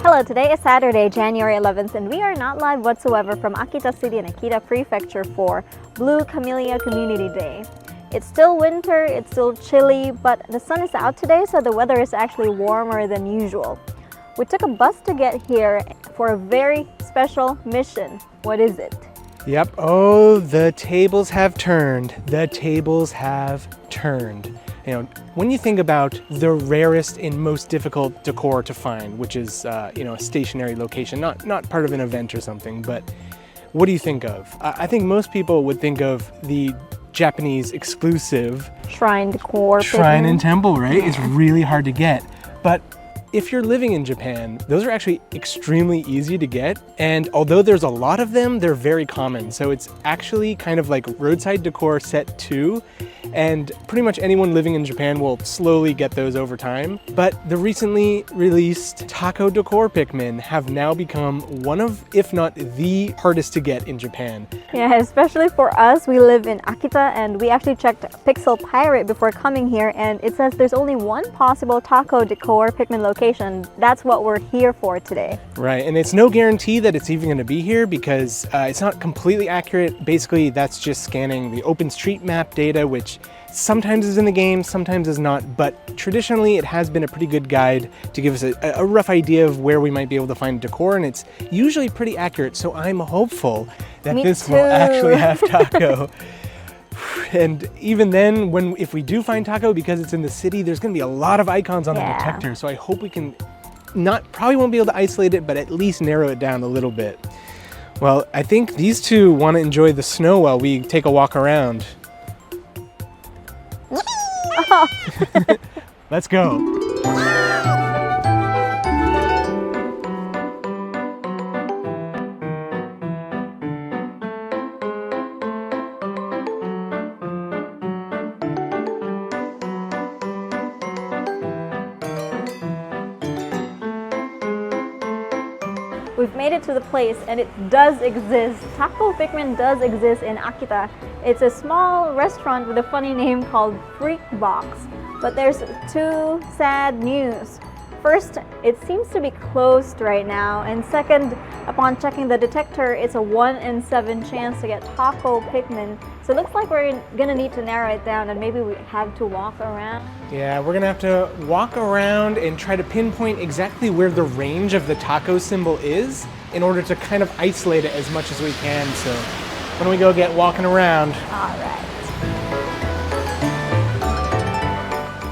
Hello, today is Saturday, January 11th, and we are not live whatsoever from Akita City in Akita Prefecture for Blue Camellia Community Day. It's still winter, it's still chilly, but the sun is out today, so the weather is actually warmer than usual. We took a bus to get here for a very special mission. What is it? Yep. Oh, the tables have turned. The tables have turned. You know, when you think about the rarest and most difficult decor to find, which is, a stationary location, not part of an event or something, but what do you think of? I think most people would think of the Japanese exclusive Shrine decor. Shrine Pikmin. and temple, right? It's really hard to get. But if you're living in Japan, those are actually extremely easy to get. And although there's a lot of them, they're very common. So it's actually kind of like roadside decor set 2. And pretty much anyone living in Japan will slowly get those over time. But the recently released Taco Decor Pikmin have now become one of, if not the hardest to get in Japan. Yeah, especially for us. We live in Akita and we actually checked Pixel Pirate before coming here, and it says there's only one possible Taco Decor Pikmin location. That's what we're here for today. Right, and it's no guarantee that it's even going to be here because it's not completely accurate. Basically, that's just scanning the OpenStreetMap data, which sometimes is in the game, sometimes is not, but traditionally it has been a pretty good guide to give us a rough idea of where we might be able to find decor, and it's usually pretty accurate, so I'm hopeful that this will actually have taco. And even then, if we do find taco, because it's in the city, there's going to be a lot of icons on the detector, so I hope we can probably won't be able to isolate it, but at least narrow it down a little bit. Well, I think these two want to enjoy the snow while we take a walk around. Let's go. We've made it to the place, and it does exist. Taco Pikmin does exist in Akita. It's a small restaurant with a funny name called Freak Box. But there's two sad news. First, it seems to be closed right now, and second, upon checking the detector, it's a 1 in 7 chance to get Taco Pikmin. So it looks like we're gonna need to narrow it down, and maybe we have to walk around. Yeah, we're gonna have to walk around and try to pinpoint exactly where the range of the taco symbol is in order to kind of isolate it as much as we can. So why don't we go get walking around? All right.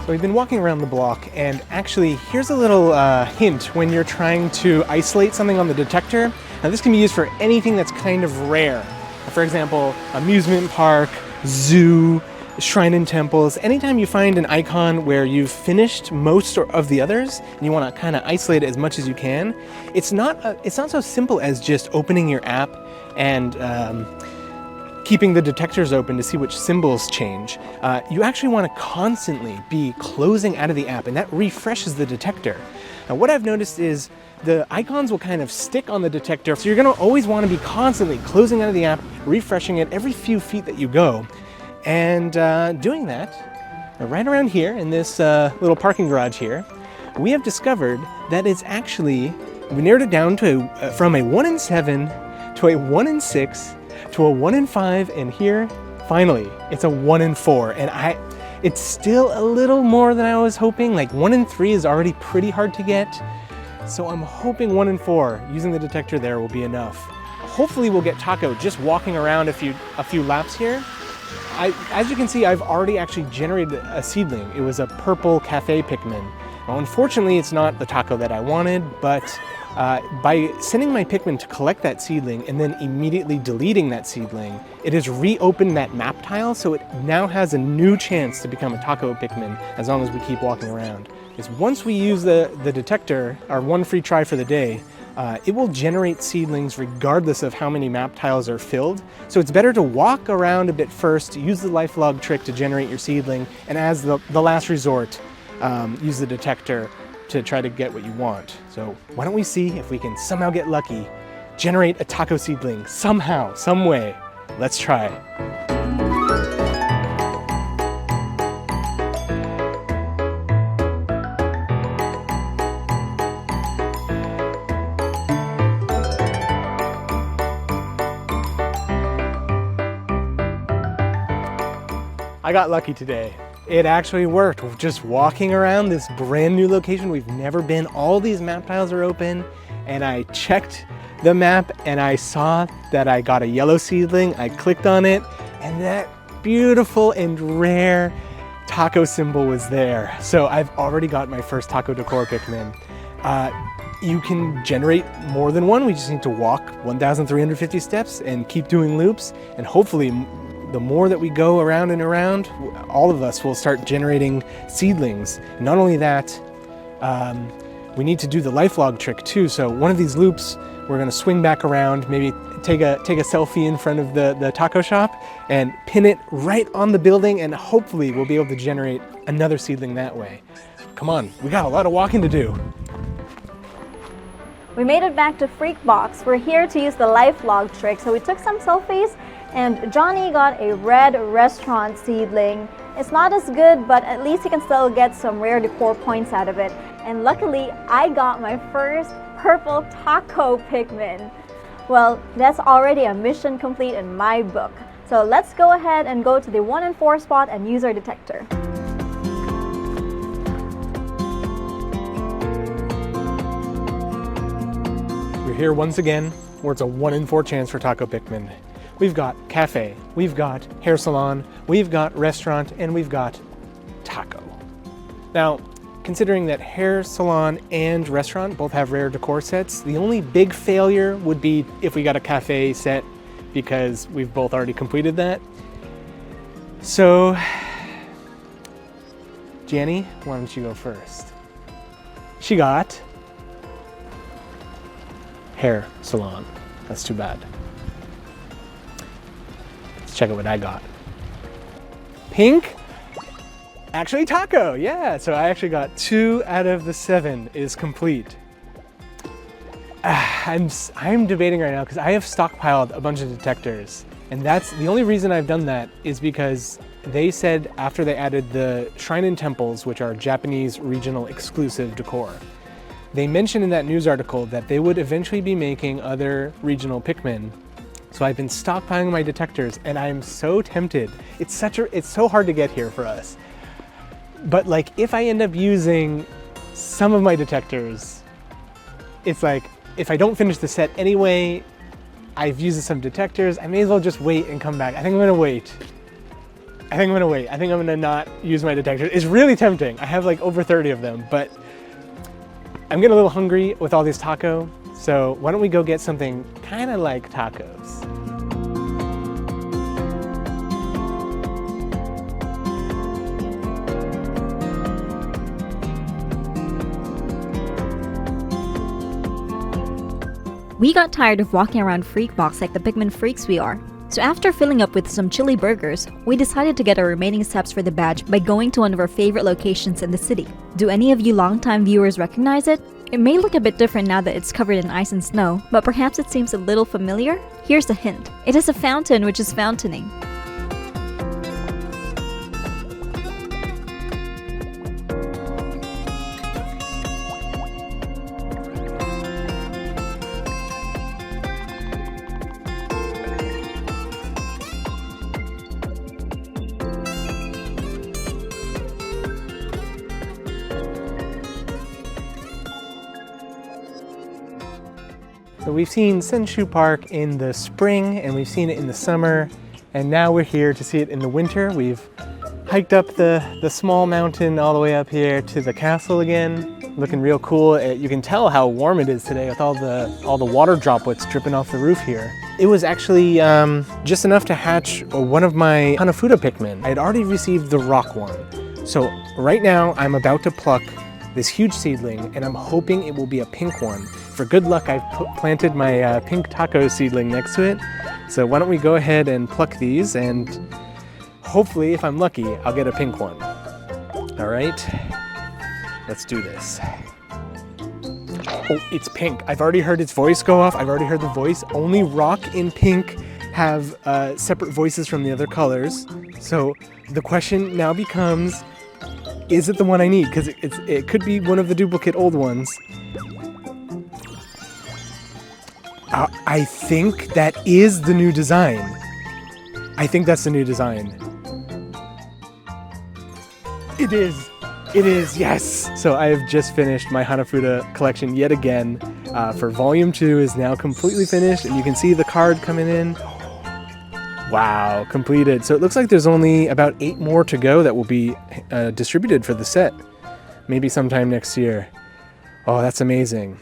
So we've been walking around the block, and actually here's a little hint when you're trying to isolate something on the detector. Now this can be used for anything that's kind of rare. For example, amusement park, zoo, shrine and temples. Anytime you find an icon where you've finished most of the others and you want to kind of isolate it as much as you can, it's not so simple as just opening your app and keeping the detectors open to see which symbols change. You actually want to constantly be closing out of the app, and that refreshes the detector. Now what I've noticed is the icons will kind of stick on the detector, so you're going to always want to be constantly closing out of the app, refreshing it every few feet that you go. And doing that, right around here in this little parking garage here, we have discovered that it's actually, we narrowed it down to from a 1 in 7 to a 1 in 6 to a 1 in 5, and here, finally, it's a 1 in 4. And it's still a little more than I was hoping. Like 1 in 3 is already pretty hard to get. So I'm hoping 1 in 4, using the detector there, will be enough. Hopefully we'll get taco just walking around a few laps here. As you can see, I've already actually generated a seedling. It was a purple cafe Pikmin. Now, unfortunately, it's not the taco that I wanted, but by sending my Pikmin to collect that seedling and then immediately deleting that seedling, it has reopened that map tile, so it now has a new chance to become a taco Pikmin as long as we keep walking around. Because once we use the detector, our one free try for the day, it will generate seedlings regardless of how many map tiles are filled. So it's better to walk around a bit first, use the life log trick to generate your seedling, and as the last resort, use the detector to try to get what you want. So why don't we see if we can somehow get lucky, generate a taco seedling somehow, some way. Let's try. I got lucky today. It actually worked. Just walking around this brand new location we've never been, all these map tiles are open, and I checked the map and I saw that I got a yellow seedling. I clicked on it and that beautiful and rare taco symbol was there. So I've already got my first Taco Decor Pikmin. You can generate more than one. We just need to walk 1,350 steps and keep doing loops. And hopefully the more that we go around and around, all of us will start generating seedlings. Not only that, we need to do the life log trick too. So one of these loops, we're gonna swing back around, maybe take a selfie in front of the taco shop and pin it right on the building, and hopefully we'll be able to generate another seedling that way. Come on, we got a lot of walking to do. We made it back to Freak Box. We're here to use the life log trick. So we took some selfies and Johnny got a red restaurant seedling. It's not as good, but at least he can still get some rare decor points out of it. And luckily, I got my first purple taco Pikmin. Well, that's already a mission complete in my book. So let's go ahead and go to the 1 in 4 spot and use our detector. We're here once again, where it's a 1 in 4 chance for taco Pikmin. We've got cafe, we've got hair salon, we've got restaurant, and we've got taco. Now, considering that hair salon and restaurant both have rare decor sets, the only big failure would be if we got a cafe set, because we've both already completed that. So, Jenny, why don't you go first? She got hair salon. That's too bad. Let's check out what I got. Pink? Actually taco, yeah. So I actually got 2 out of the 7 is complete. I'm debating right now because I have stockpiled a bunch of detectors, and that's the only reason I've done that is because they said after they added the shrine and temples, which are Japanese regional exclusive decor, they mentioned in that news article that they would eventually be making other regional Pikmin. So I've been stockpiling my detectors and I'm so tempted. It's so hard to get here for us. But like if I end up using some of my detectors, it's like if I don't finish the set anyway, I've used some detectors, I may as well just wait and come back. I think I'm gonna wait. I think I'm gonna not use my detectors. It's really tempting. I have like over 30 of them, but I'm getting a little hungry with all these taco, so why don't we go get something kind of like tacos? We got tired of walking around Freak Box like the Pikmin freaks we are. So after filling up with some chili burgers, we decided to get our remaining steps for the badge by going to one of our favorite locations in the city. Do any of you longtime viewers recognize it? It may look a bit different now that it's covered in ice and snow, but perhaps it seems a little familiar? Here's a hint. It has a fountain which is fountaining. So we've seen Senshu Park in the spring and we've seen it in the summer, and now we're here to see it in the winter. We've hiked up the small mountain all the way up here to the castle again, looking real cool. You can tell how warm it is today with all the water droplets dripping off the roof here. It was actually just enough to hatch one of my Hanafuda Pikmin. I had already received the rock one. So right now I'm about to pluck this huge seedling, and I'm hoping it will be a pink one. For good luck, I've planted my pink taco seedling next to it. So why don't we go ahead and pluck these, and hopefully, if I'm lucky, I'll get a pink one. All right, let's do this. Oh, it's pink. I've already heard its voice go off. I've already heard the voice. Only rock and pink have separate voices from the other colors. So the question now becomes, is it the one I need? Because it could be one of the duplicate old ones. I think that is the new design. I think that's the new design. It is. It is, yes. So I have just finished my Hanafuda collection yet again. For volume 2 is now completely finished, and you can see the card coming in. Wow, completed. So it looks like there's only about 8 more to go that will be distributed for the set. Maybe sometime next year. Oh, that's amazing.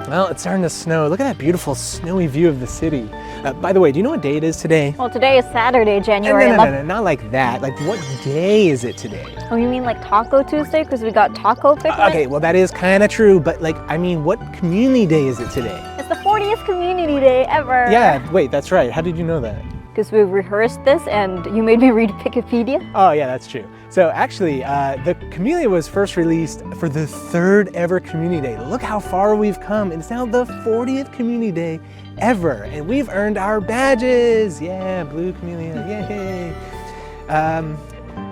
Well, it's starting to snow. Look at that beautiful snowy view of the city. By the way, do you know what day it is today? Well, today is Saturday, January 11th. No, not like that. Like, what day is it today? Oh, you mean like Taco Tuesday? Because we got Taco Pikmin? Okay, well, that is kind of true, but like, I mean, what community day is it today? It's the 40th community day ever. Yeah, wait, that's right. How did you know that? Because we rehearsed this and you made me read Wikipedia. Oh, yeah, that's true. So actually, the Camellia was first released for the 3rd ever Community Day. Look how far we've come. It's now the 40th Community Day ever, and we've earned our badges. Yeah, blue Camellia, yay.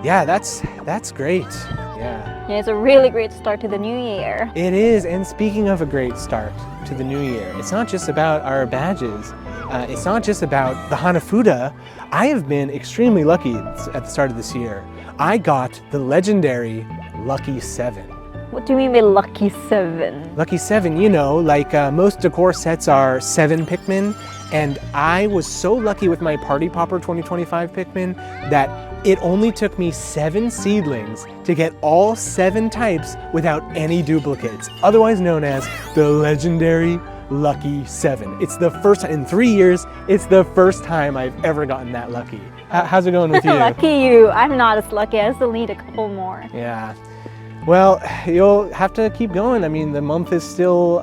Yeah, that's great. Yeah, it's a really great start to the new year. It is, and speaking of a great start to the new year, it's not just about our badges. It's not just about the Hanafuda. I have been extremely lucky at the start of this year. I got the legendary Lucky 7. What do you mean by Lucky 7? Lucky 7, you know, like most decor sets are 7 Pikmin, and I was so lucky with my Party Popper 2025 Pikmin that it only took me 7 seedlings to get all 7 types without any duplicates, otherwise known as the legendary Lucky 7. It's the first time in 3 years, it's the first time I've ever gotten that lucky. How's it going with you? Lucky you. I'm not as lucky. I still need a couple more. Yeah. Well, you'll have to keep going. I mean, the month is still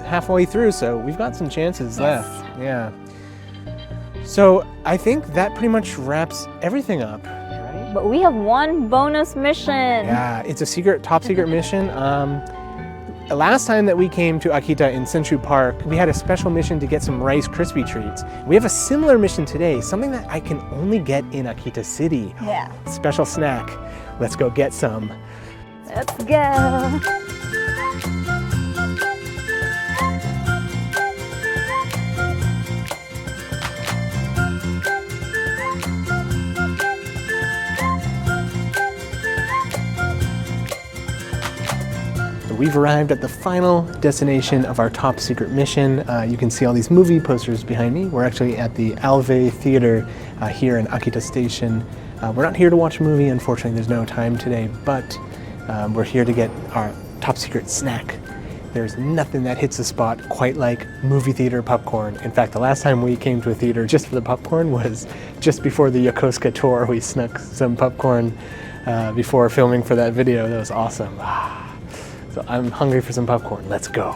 halfway through, so we've got some chances left. Yeah. So I think that pretty much wraps everything up, right? But we have one bonus mission. Yeah, it's a top secret mission. Last time that we came to Akita in Senshu Park, we had a special mission to get some Rice Krispie treats. We have a similar mission today, something that I can only get in Akita City. Yeah. Special snack. Let's go get some. Let's go. We've arrived at the final destination of our top secret mission. You can see all these movie posters behind me. We're actually at the Alve Theater here in Akita Station. We're not here to watch a movie, unfortunately there's no time today, but we're here to get our top secret snack. There's nothing that hits the spot quite like movie theater popcorn. In fact, the last time we came to a theater just for the popcorn was just before the Yokosuka tour. We snuck some popcorn before filming for that video. That was awesome. So I'm hungry for some popcorn. Let's go.